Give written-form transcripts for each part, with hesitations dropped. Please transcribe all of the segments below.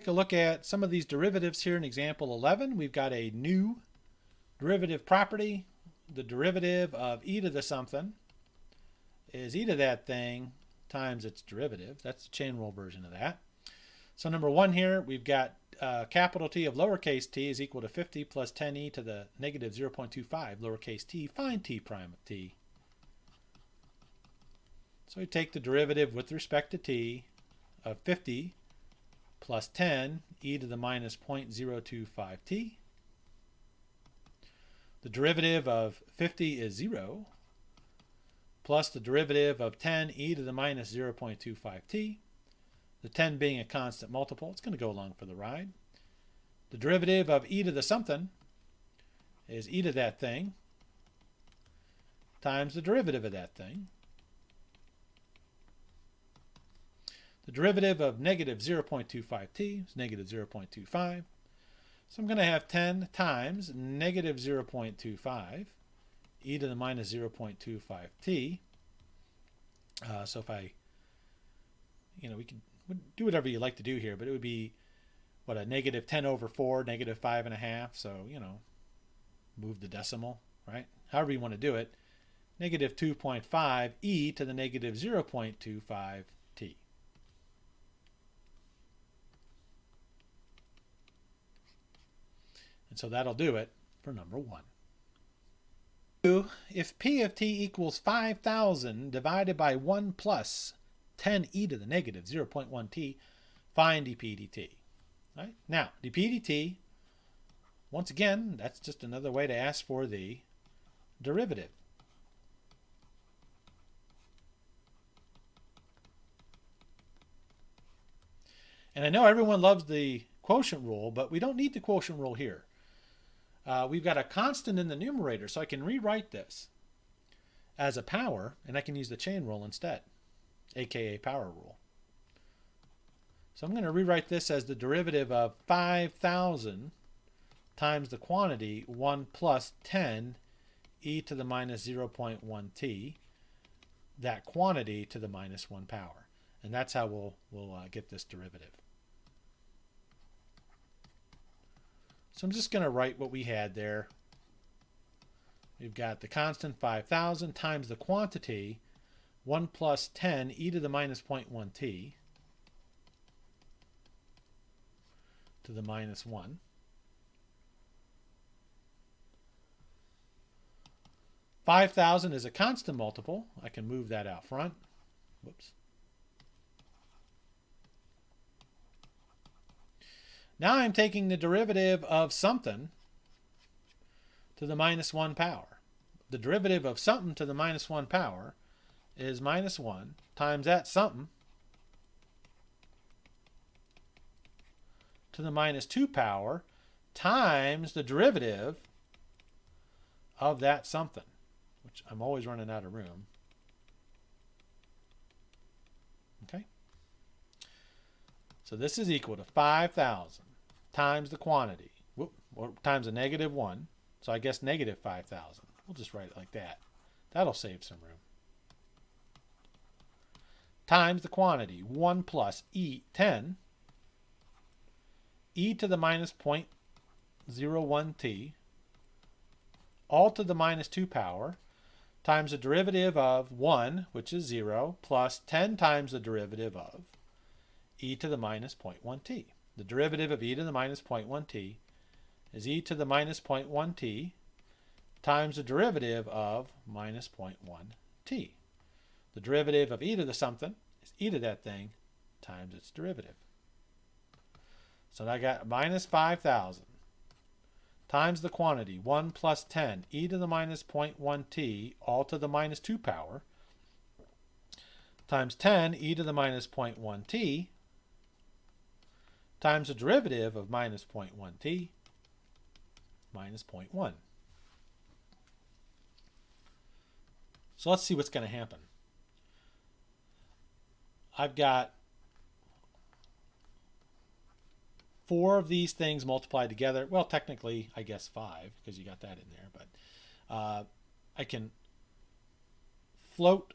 Take a look at some of these derivatives here in example 11. We've got a new derivative property. The derivative of e to the something is e to that thing times its derivative. That's the chain rule version of that. So number one here, we've got capital T of lowercase t is equal to 50 plus 10e to the negative 0.25 lowercase t. Find t prime of t. So we take the derivative with respect to t of 50 plus 10 e to the minus 0.025t. The derivative of 50 is 0, plus the derivative of 10 e to the minus 0.25t. The 10 being a constant multiple, it's going to go along for the ride. The derivative of e to the something is e to that thing times the derivative of that thing. The derivative of negative 0.25t is negative 0.25. So I'm going to have 10 times negative 0.25 e to the minus 0.25t. So if I, we could do whatever you like to do here, but it would be, what, a negative 10 over 4, negative 5.5. So, move the decimal, right? However you want to do it. Negative 2.5 e to the negative 0.25t. And so that'll do it for number one. If p of t equals 5,000 divided by 1 plus 10 e to the negative 0.1t, find dp dt. Right? Now, dp dt, once again, that's just another way to ask for the derivative. And I know everyone loves the quotient rule, but we don't need the quotient rule here. We've got a constant in the numerator, so I can rewrite this as a power, and I can use the chain rule instead, aka power rule. So I'm going to rewrite this as the derivative of 5,000 times the quantity 1 plus 10 e to the minus 0.1t, that quantity to the minus 1 power. And that's how we'll get this derivative. So I'm just going to write what we had there. We've got the constant 5,000 times the quantity 1 plus 10 e to the minus 0.1t to the minus 1. $5,000 is a constant multiple. I can move that out front. Whoops. Now I'm taking the derivative of something to the minus 1 power. The derivative of something to the minus 1 power is minus 1 times that something to the minus 2 power times the derivative of that something, which I'm always running out of room. Okay? So this is equal to 5,000 times the quantity, or times a negative 1. So I guess negative 5,000. We'll just write it like that. That'll save some room. Times the quantity, 1 plus 10 e to the minus 0.01t, all to the minus 2 power, times the derivative of 1, which is 0, plus 10 times the derivative of e to the minus 0.1t. The derivative of e to the minus 0.1t is e to the minus 0.1t times the derivative of minus 0.1t. The derivative of e to the something is e to that thing times its derivative. So I got minus 5,000 times the quantity 1 plus 10 e to the minus 0.1t all to the minus 2 power times 10 e to the minus 0.1t times the derivative of minus 0.1t minus 0.1. So let's see what's going to happen. I've got 4 of these things multiplied together. Well, technically, I guess 5 because you got that in there. But I can float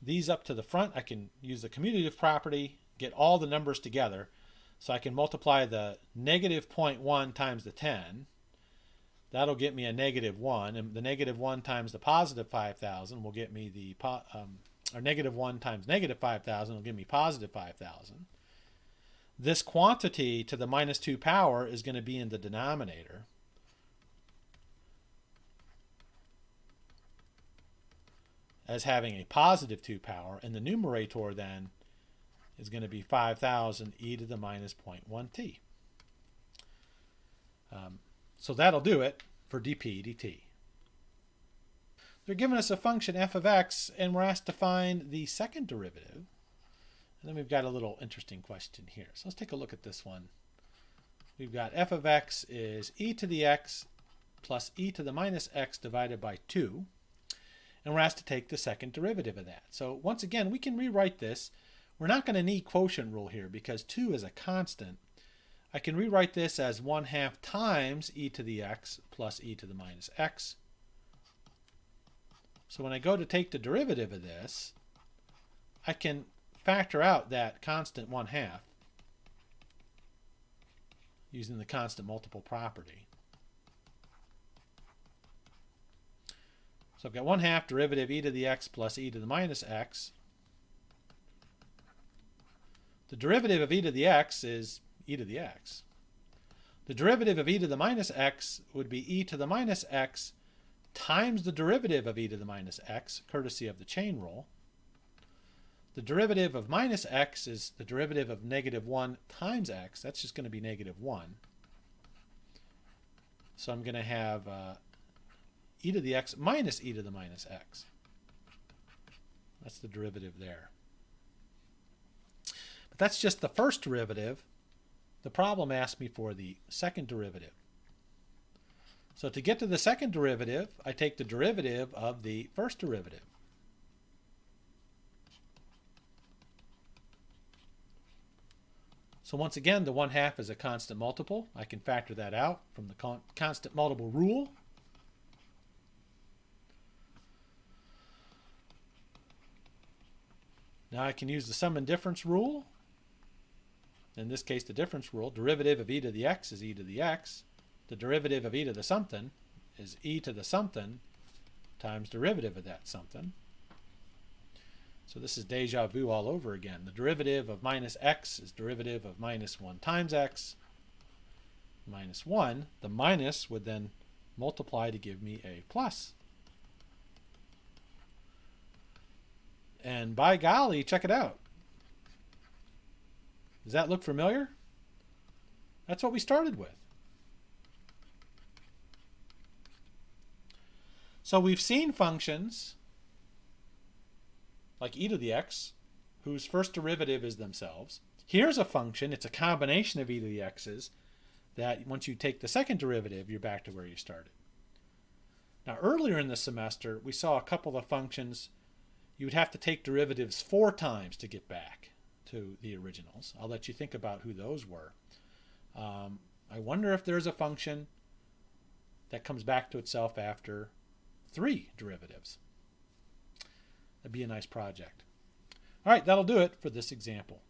these up to the front. I can use the commutative property, get all the numbers together. So I can multiply the negative 0.1 times the 10. That'll get me a negative 1. And the negative 1 times the positive 5,000 will get me the, or negative 1 times negative 5,000 will give me positive 5,000. This quantity to the minus 2 power is going to be in the denominator. As having a positive 2 power, and the numerator then is going to be 5,000 e to the minus 0.1t. So that'll do it for dp dt. They're giving us a function f of x, and we're asked to find the second derivative. And then we've got a little interesting question here. So let's take a look at this one. We've got f of x is e to the x plus e to the minus x divided by 2. And we're asked to take the second derivative of that. So once again, we can rewrite this. We're not going to need quotient rule here because 2 is a constant. I can rewrite this as 1/2 times e to the x plus e to the minus x. So when I go to take the derivative of this, I can factor out that constant 1/2 using the constant multiple property. So I've got 1/2 derivative e to the x plus e to the minus x. The derivative of e to the x is e to the x. The derivative of e to the minus x would be e to the minus x times the derivative of e to the minus x, courtesy of the chain rule. The derivative of minus x is the derivative of negative 1 times x. That's just going to be negative 1. So I'm going to have e to the x minus e to the minus x. That's the derivative there. But that's just the first derivative. The problem asked me for the second derivative. So to get to the second derivative, I take the derivative of the first derivative. So once again, the 1/2 is a constant multiple. I can factor that out from the constant multiple rule. Now I can use the sum and difference rule. In this case, the difference rule. Derivative of e to the x is e to the x. The derivative of e to the something is e to the something times derivative of that something. So this is deja vu all over again. The derivative of minus x is derivative of minus 1 times x minus 1. The minus would then multiply to give me a plus. And by golly, check it out. Does that look familiar? That's what we started with. So we've seen functions like e to the x, whose first derivative is themselves. Here's a function, it's a combination of e to the x's, that once you take the second derivative, you're back to where you started. Now earlier in the semester, we saw a couple of functions you would have to take derivatives 4 times to get back to the originals. I'll let you think about who those were. I wonder if there's a function that comes back to itself after 3 derivatives. That'd be a nice project. All right, that'll do it for this example.